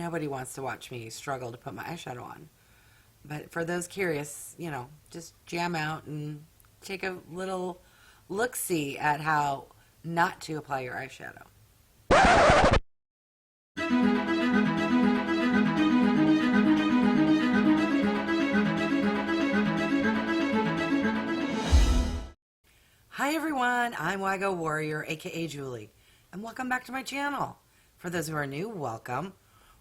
nobody wants to watch me struggle to put my eyeshadow on. But for those curious, you know, just jam out and take a little look-see at how not to apply your eyeshadow. Hi everyone, I'm Wago Warrior, aka Julie, and welcome back to my channel. For those who are new, welcome.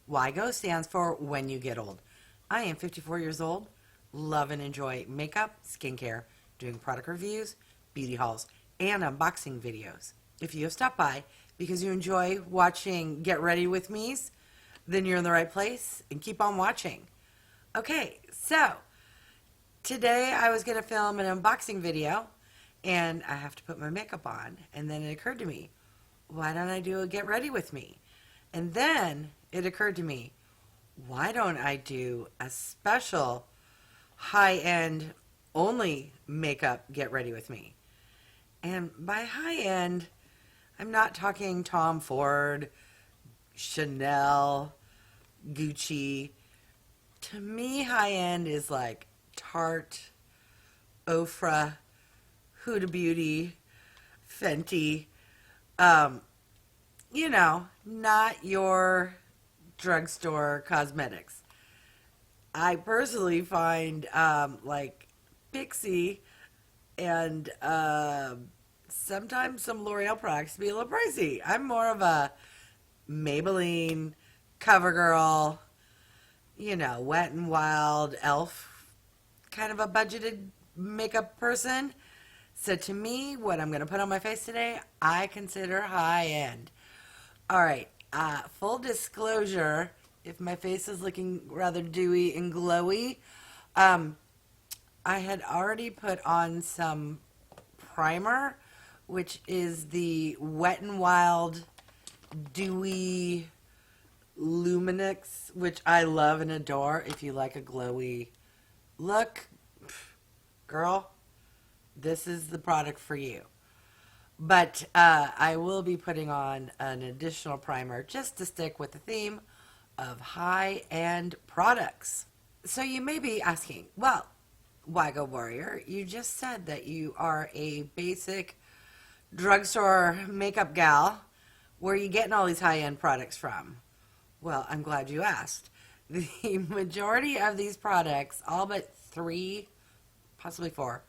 Wago stands for When You Get Old. I am 54 years old, love and enjoy makeup, skincare, doing product reviews, beauty hauls, and unboxing videos. If you have stopped by because you enjoy watching Get Ready With Me's, then you're in the right place and keep on watching. Okay, so today I was going to film an unboxing video and I have to put my makeup on, and then it occurred to me, why don't I do a Get Ready With Me? And then it occurred to me, why don't I do a special high-end only makeup Get Ready With Me? And by high-end, I'm not talking Tom Ford, Chanel, Gucci. To me, high-end is like Tarte, Ofra, Huda Beauty, Fenty. You know, not your drugstore cosmetics. I personally find like Ipsy and sometimes some L'Oreal products to be a little pricey. I'm more of a Maybelline, CoverGirl, you know, Wet n Wild, Elf kind of a budgeted makeup person. So to me, what I'm going to put on my face today, I consider high-end. All right, full disclosure, if my face is looking rather dewy and glowy, I had already put on some primer, which is the Wet n Wild Dewy Luminix, which I love and adore. If you like a glowy look, girl, this is the product for you. But I will be putting on an additional primer just to stick with the theme of high-end products. So you may be asking, well, Wago Warrior, you just said that you are a basic drugstore makeup gal. Where are you getting all these high-end products from? Well, I'm glad you asked. The majority of these products, all but 3, possibly 4,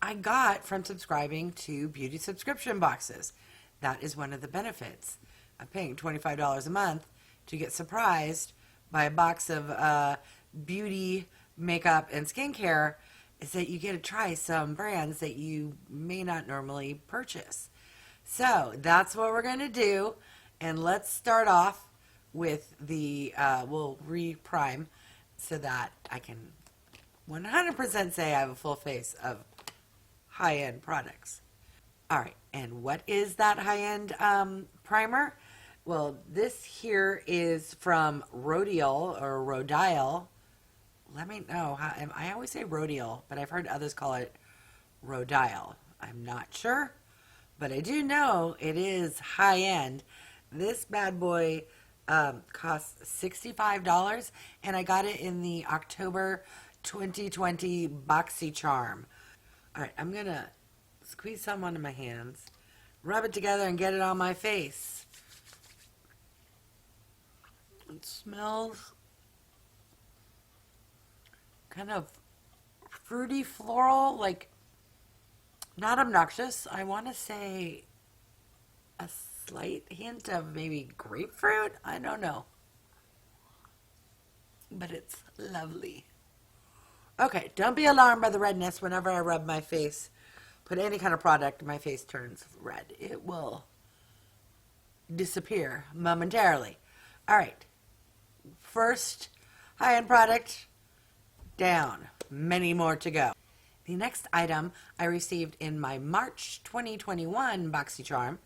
I got from subscribing to beauty subscription boxes. That is one of the benefits of paying $25 a month to get surprised by a box of beauty, makeup, and skincare, is that you get to try some brands that you may not normally purchase. So that's what we're going to do. And let's start off with the, we'll re-prime so that I can 100% say I have a full face of high-end products. All right, and what is that high-end primer? Well, this here is from Rodial or Rodial. Let me know how. I always say Rodial, but I've heard others call it Rodial. I'm not sure, but I do know it is high-end. This bad boy costs $65, and I got it in the October 2020 Boxycharm. All right, I'm going to squeeze some onto my hands, rub it together, and get it on my face. It smells kind of fruity, floral, like not obnoxious. I want to say a slight hint of maybe grapefruit. I don't know. But it's lovely. Okay, don't be alarmed by the redness whenever I rub my face. Put any kind of product, my face turns red. It will disappear momentarily. All right. First high-end product, down. Many more to go. The next item I received in my March 2021 Boxycharm,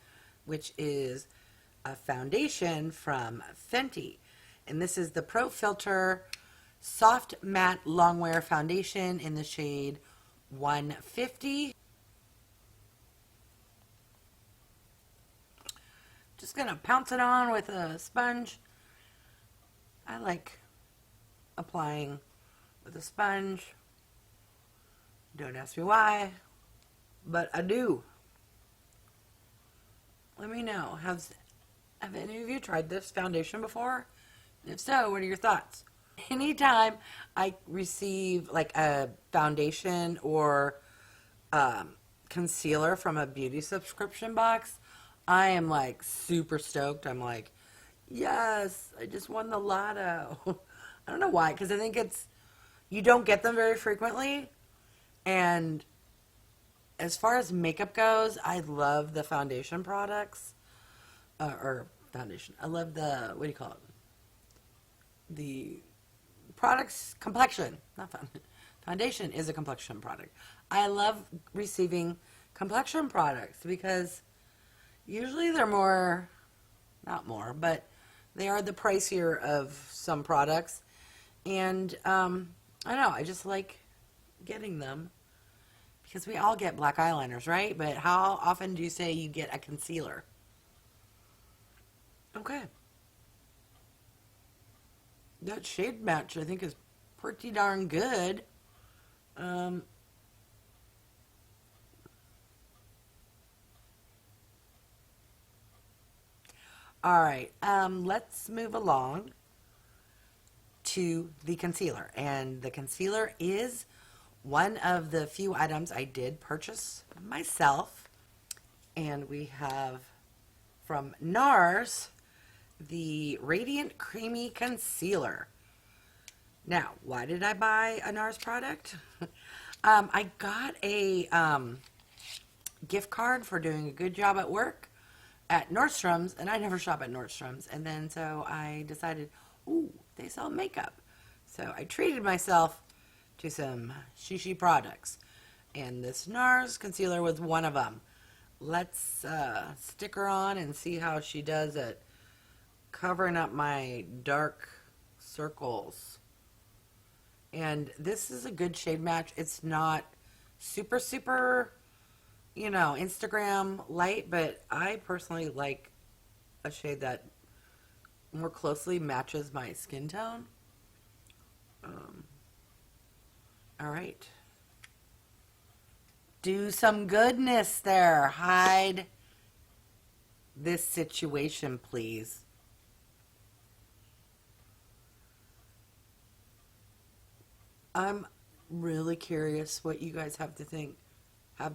which is a foundation from Fenty. And this is the Pro Filt'r Soft Matte Longwear Foundation in the shade 150. Just going to pounce it on with a sponge I like applying with a sponge. Don't ask me why, but I do. Let me know. Have any of you tried this foundation before? If so, what are your thoughts? Anytime I receive like a foundation or concealer from a beauty subscription box, I am like super stoked. I'm like, yes, I just won the lotto. I don't know why, because I think you don't get them very frequently. And as far as makeup goes, I love the foundation products. Or foundation. I love the, what do you call it? The products, complexion. Not foundation. Foundation is a complexion product. I love receiving complexion products because usually they're more, not more, but they are the pricier of some products. And I don't know, I just like getting them because we all get black eyeliners, right? But how often do you say you get a concealer? Okay. That shade match, I think, is pretty darn good. All right. Let's move along to the concealer. And the concealer is one of the few items I did purchase myself. And we have from Nars the Radiant Creamy Concealer. Now, why did I buy a Nars product? I got a gift card for doing a good job at work at Nordstrom's, and I never shop at Nordstrom's. And then so I decided, ooh, they sell makeup. So I treated myself to some shishi products. And this Nars concealer was one of them. Let's stick her on and see how she does at covering up my dark circles. And this is a good shade match. It's not super, super, Instagram light, but I personally like a shade that more closely matches my skin tone. All right. Do some goodness there. Hide this situation, please. I'm really curious what you guys have to think. I'm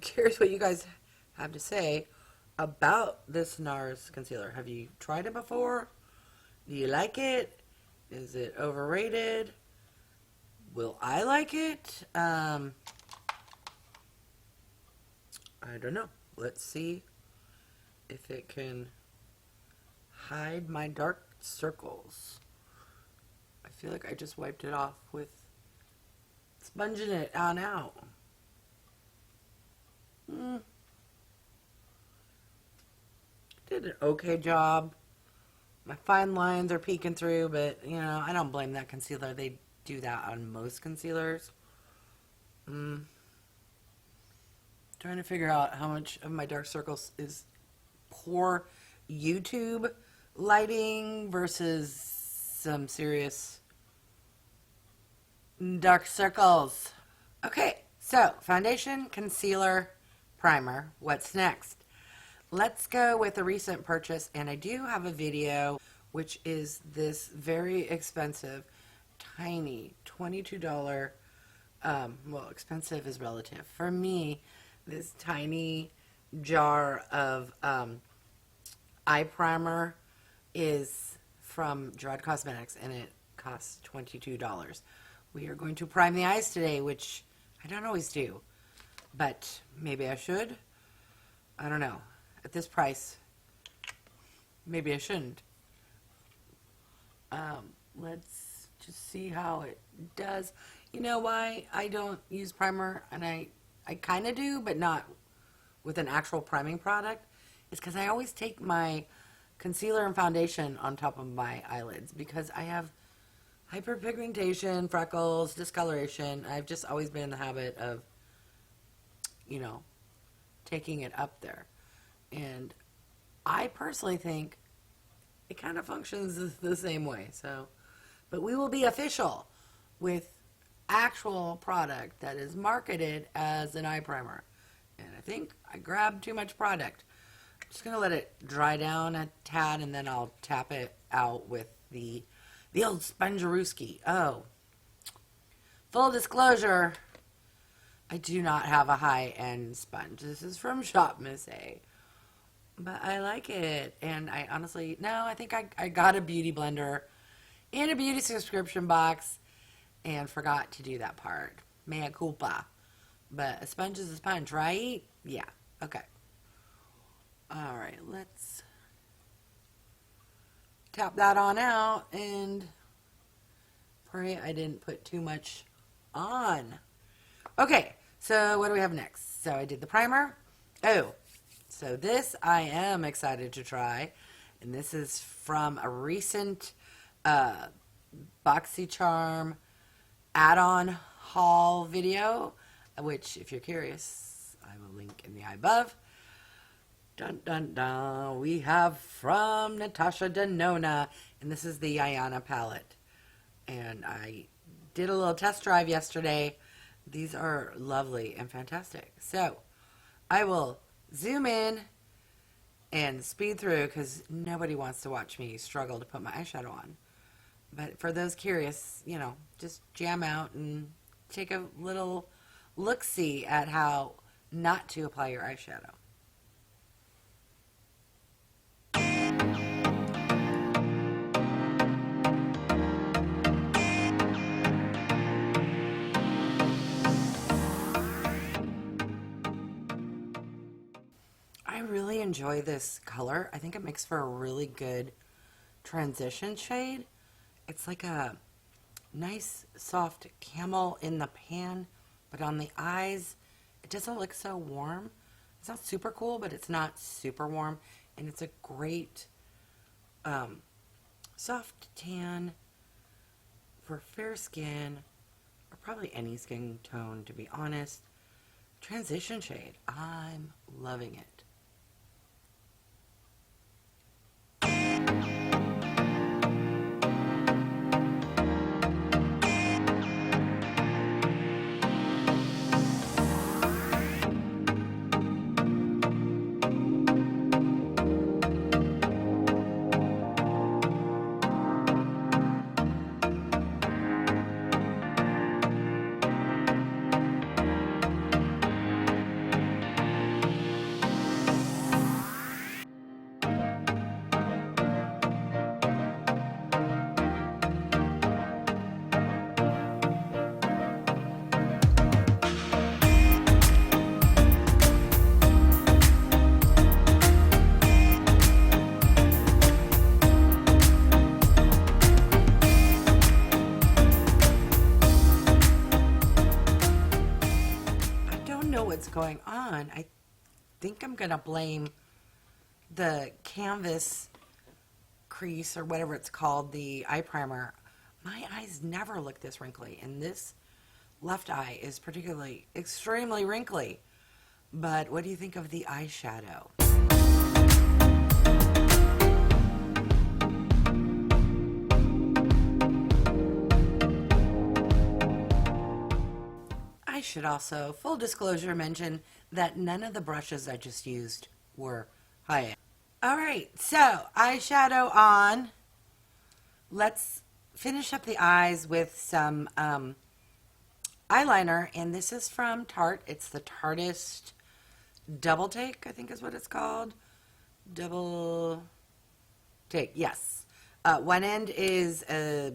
curious what you guys have to say about this Nars concealer. Have you tried it before? Do you like it? Is it overrated? Will I like it? I don't know. Let's see if it can hide my dark circles. I feel like I just wiped it off with sponging it on out. Did an okay job. My fine lines are peeking through, but, I don't blame that concealer. They do that on most concealers. Trying to figure out how much of my dark circles is poor YouTube lighting versus some serious dark circles. Okay, so foundation, concealer, primer. What's next? Let's go with a recent purchase, and I do have a video, which is this very expensive, tiny $22, well, expensive is relative. For me, this tiny jar of eye primer is from Gerard Cosmetics, and it costs $22. We are going to prime the eyes today, which I don't always do, but maybe I should. I don't know. At this price, maybe I shouldn't. Let's just see how it does. You know why I don't use primer, and I kind of do, but not with an actual priming product? It's because I always take my concealer and foundation on top of my eyelids because I have hyperpigmentation, freckles, discoloration. I've just always been in the habit of, taking it up there. And I personally think it kind of functions the same way. So, but we will be official with actual product that is marketed as an eye primer. And I think I grabbed too much product. I'm just gonna let it dry down a tad, and then I'll tap it out with the old Spongerooski. Oh, full disclosure, I do not have a high-end sponge. This is from Shop Miss A. But I like it. And I honestly, no, I think I got a beauty blender and a beauty subscription box and forgot to do that part. Mea culpa. But a sponge is a sponge, right? Yeah. Okay. All right, let's tap that on out and pray I didn't put too much on. Okay, so what do we have next? So I did the primer. Oh, so this I am excited to try. And this is from a recent Boxycharm Addon haul video, which, if you're curious, I will link in the eye above. Dun, dun, dun. We have from Natasha Denona, and this is the Ayana palette. And I did a little test drive yesterday. These are lovely and fantastic. So I will zoom in and speed through because nobody wants to watch me struggle to put my eyeshadow on. But for those curious, you know, just jam out and take a little look-see at how not to apply your eyeshadow. I really enjoy this color. I think it makes for a really good transition shade. It's like a nice soft camel in the pan, but on the eyes, it doesn't look so warm. It's not super cool, but it's not super warm. And it's a great soft tan for fair skin, or probably any skin tone, to be honest. Transition shade. I'm loving it. What's going on. I think I'm gonna blame the canvas crease or whatever it's called, the eye primer. My eyes never look this wrinkly, and this left eye is particularly extremely wrinkly. But what do you think of the eyeshadow? I should also, full disclosure, mention that none of the brushes I just used were high-end. Alright, so eyeshadow on. Let's finish up the eyes with some eyeliner, and this is from Tarte. It's the Tarteist Double Take, I think is what it's called. Double Take, yes. One end is a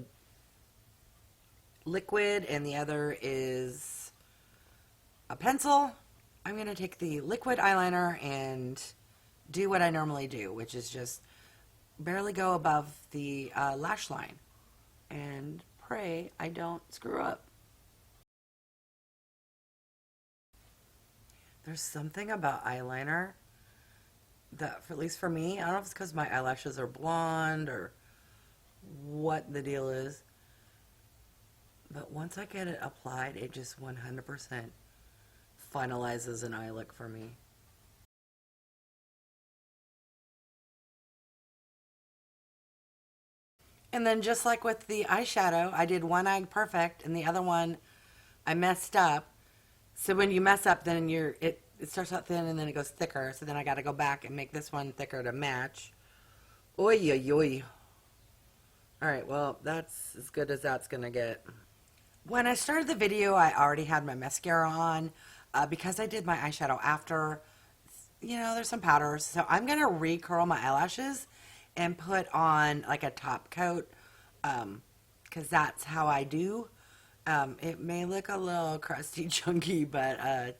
liquid, and the other is a pencil. I'm going to take the liquid eyeliner and do what I normally do, which is just barely go above the lash line and pray I don't screw up. There's something about eyeliner that, at least for me, I don't know if it's because my eyelashes are blonde or what the deal is, but once I get it applied, it just 100% finalizes an eye look for me. And then just like with the eyeshadow, I did one eye perfect and the other one I messed up. So when you mess up, then it starts out thin and then it goes thicker. So then I got to go back and make this one thicker to match. Oy, oy, oy. All right, well, that's as good as that's going to get. When I started the video, I already had my mascara on. Because I did my eyeshadow after, you know, there's some powders. So I'm going to recurl my eyelashes and put on like a top coat, because that's how I do. It may look a little crusty, chunky, but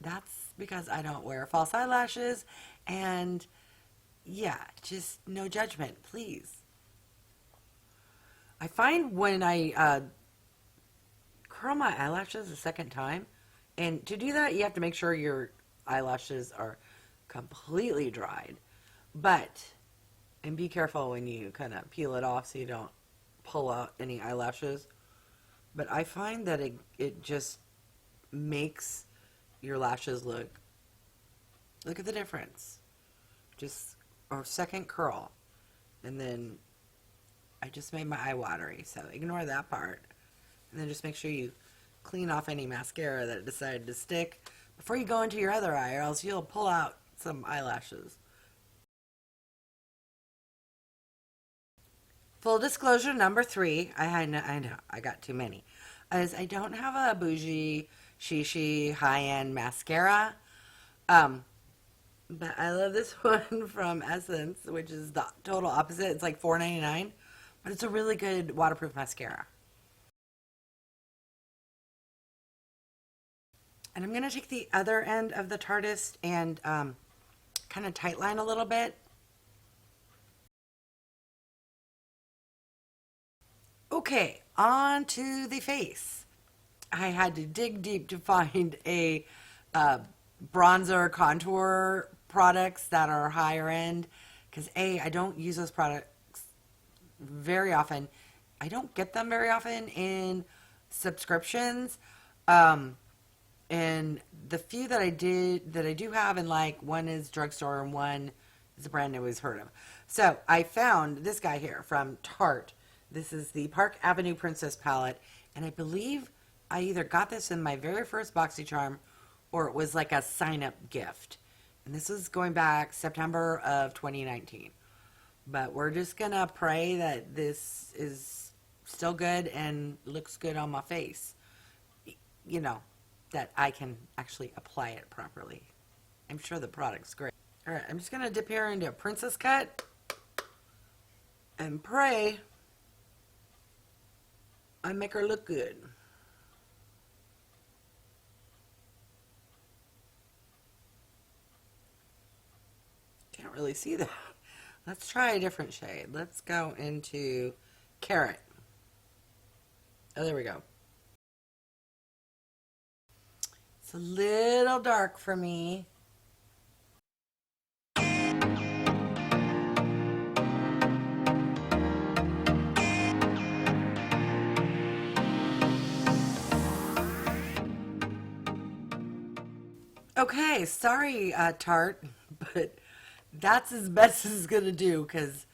that's because I don't wear false eyelashes. And yeah, just no judgment, please. I find when I curl my eyelashes a second time, and to do that, you have to make sure your eyelashes are completely dried. And be careful when you kind of peel it off so you don't pull out any eyelashes. But I find that it just makes your lashes look at the difference. Just a second curl. And then I just made my eye watery, so ignore that part. And then just make sure you clean off any mascara that decided to stick before you go into your other eye, or else you'll pull out some eyelashes. Full disclosure number 3, I know, I got too many, is I don't have a bougie, shishi, high-end mascara. But I love this one from Essence, which is the total opposite. It's like $4.99, but it's a really good waterproof mascara. And I'm going to take the other end of the Tarte and kind of tightline a little bit. Okay, on to the face. I had to dig deep to find a bronzer contour products that are higher end, because I don't use those products very often. I don't get them very often in subscriptions. And the few that I do have, and like one is drugstore and one is a brand nobody's heard of. So I found this guy here from Tarte. This is the Park Avenue Princess palette, and I believe I either got this in my very first Boxycharm or it was like a sign-up gift. And this is going back September of 2019. But we're just going to pray that this is still good and looks good on my face. You know, that I can actually apply it properly. I'm sure the product's great. All right, I'm just going to dip here into a princess cut and pray I make her look good. Can't really see that. Let's try a different shade. Let's go into Carrot. Oh, there we go. It's a little dark for me. Okay, sorry, Tarte, but that's as best as it's going to do, because,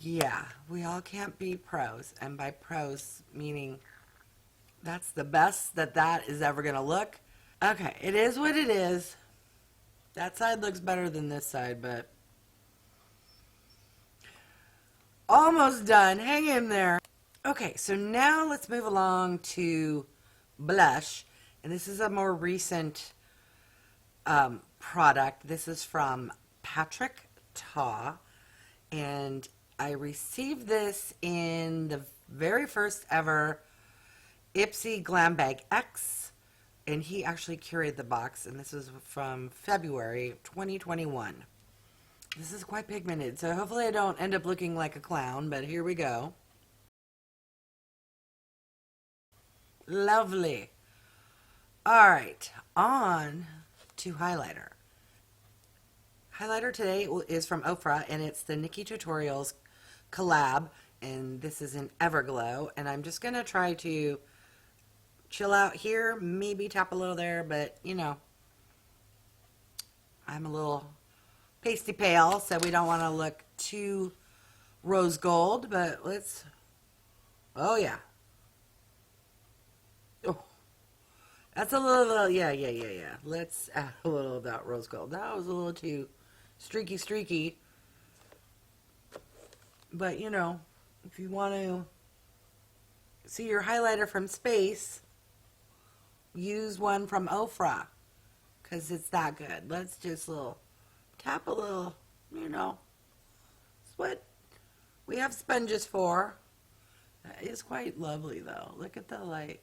yeah, we all can't be pros. And by pros, meaning that's the best that is ever going to look. Okay, it is what it is. That side looks better than this side, but almost done. Hang in there. Okay, so now let's move along to blush. And this is a more recent product. This is from Patrick Ta, and I received this in the very first ever Ipsy Glam Bag X, and he actually curated the box, and this is from February 2021. This is quite pigmented, so hopefully I don't end up looking like a clown, but here we go. Lovely. All right, on to highlighter. Highlighter today is from Ofra, and it's the Nikkietutorials collab, and this is in Everglow, and I'm just going to try to chill out here, maybe tap a little there, but, you know, I'm a little pasty pale, so we don't want to look too rose gold, but let's, oh yeah. Oh, that's a little, yeah. Let's add a little of that rose gold. That was a little too streaky. But, you know, if you want to see your highlighter from space, use one from Ofra, because it's that good. Let's just tap a little, you know. It's what we have sponges for. That is quite lovely, though. Look at the light.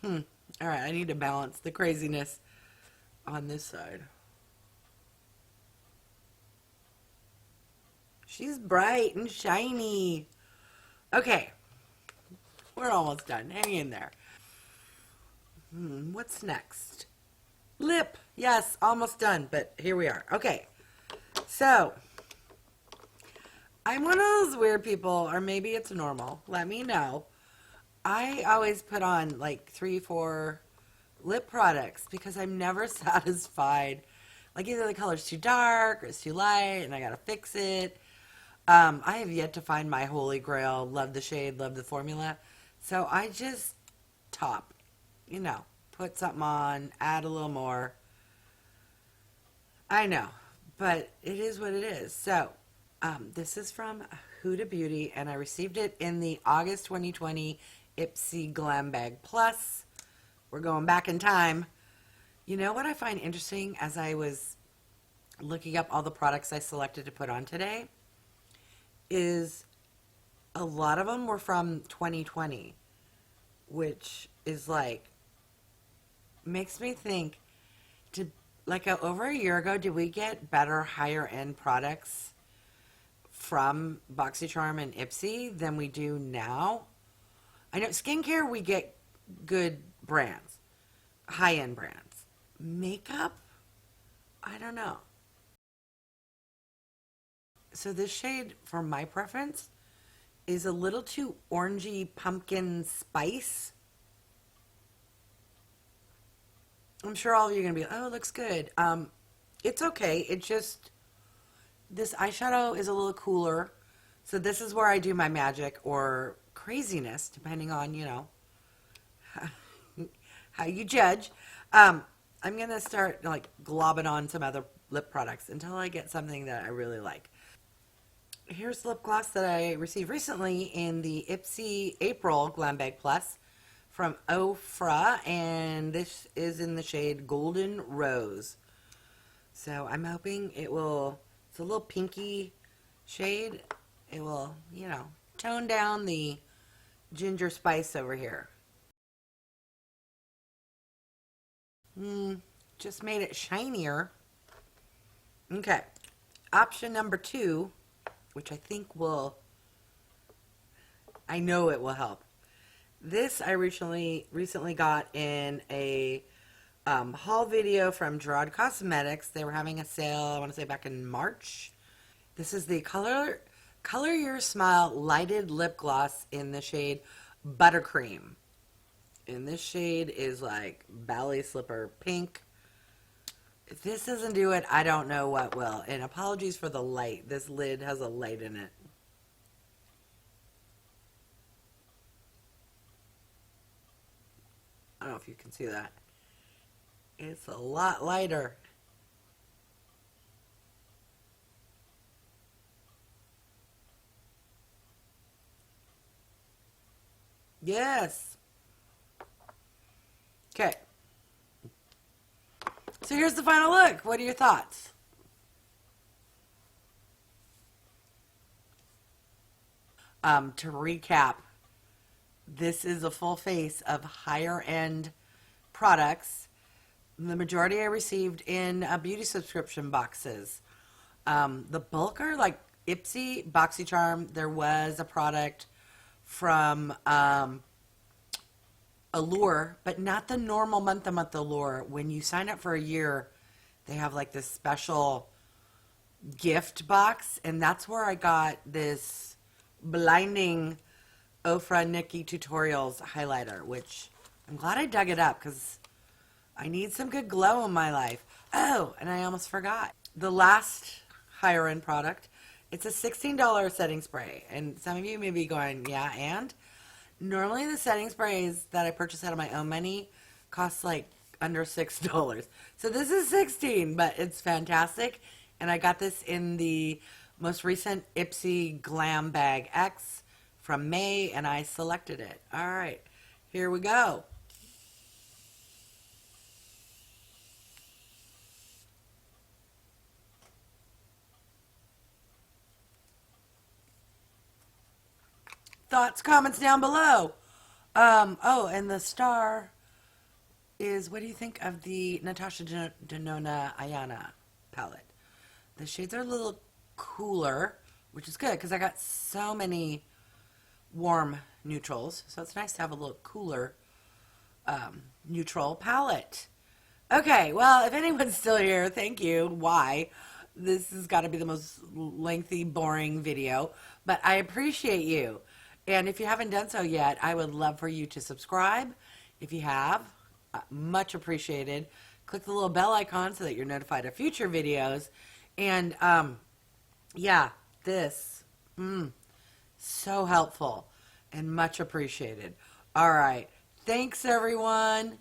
All right, I need to balance the craziness on this side. She's bright and shiny. Okay, we're almost done. Hang in there. What's next? Lip. Yes, almost done, but here we are. Okay, so I'm one of those weird people, or maybe it's normal. Let me know. I always put on like 3-4 lip products because I'm never satisfied. Like either the color's too dark or it's too light and I gotta fix it. I have yet to find my holy grail. Love the shade, love the formula. So I just top, you know, put something on, add a little more. I know, but it is what it is. So this is from Huda Beauty, and I received it in the August 2020 Ipsy Glam Bag Plus. We're going back in time. You know what I find interesting as I was looking up all the products I selected to put on today is a lot of them were from 2020, which is like, makes me think, over a year ago, did we get better higher end products from Boxycharm and Ipsy than we do now? I know skincare, we get good brands, high end brands. Makeup, I don't know. So this shade, for my preference, is a little too orangey pumpkin spice. I'm sure all of you are going to be like, oh, it looks good. It's okay. It just, this eyeshadow is a little cooler. So this is where I do my magic or craziness, depending on, you know, how you judge. I'm going to start like globbing on some other lip products until I get something that I really like. Here's lip gloss that I received recently in the Ipsy April Glam Bag Plus from Ofra, and this is in the shade Golden Rose. So I'm hoping it will, it's a little pinky shade. It will, you know, tone down the ginger spice over here. Just made it shinier. Okay, option number 2, which I think will, I know it will help. This I recently got in a haul video from Gerard Cosmetics. They were having a sale, I want to say back in March. This is the Color Your Smile Lighted Lip Gloss in the shade Buttercream. And this shade is like ballet slipper pink. If this doesn't do it, I don't know what will. And apologies for the light. This lid has a light in it. I don't know if you can see that. It's a lot lighter. Yes. Okay. So here's the final look. What are your thoughts? To recap, this is a full face of higher end products. The majority I received in beauty subscription boxes. The bulk are like Ipsy, Boxycharm. There was a product from Allure, but not the normal month-to-month Allure. When you sign up for a year, they have like this special gift box, and that's where I got this blinding Ofra Nikkietutorials highlighter, which I'm glad I dug it up because I need some good glow in my life. Oh, and I almost forgot. The last higher end product. It's a $16 setting spray. And some of you may be going, yeah, and? Normally the setting sprays that I purchase out of my own money cost like under $6. So this is 16, but it's fantastic. And I got this in the most recent Ipsy Glam Bag X from May, and I selected it. All right, here we go. Thoughts, comments down below. Oh, and the star is, what do you think of the Natasha Denona Ayana palette? The shades are a little cooler, which is good because I got so many warm neutrals. So it's nice to have a little cooler neutral palette. Okay, well, if anyone's still here, thank you. Why? This has got to be the most lengthy, boring video, but I appreciate you. And if you haven't done so yet, I would love for you to subscribe. If you have, much appreciated. Click the little bell icon so that you're notified of future videos. And yeah, this, so helpful and much appreciated. All right. Thanks, everyone.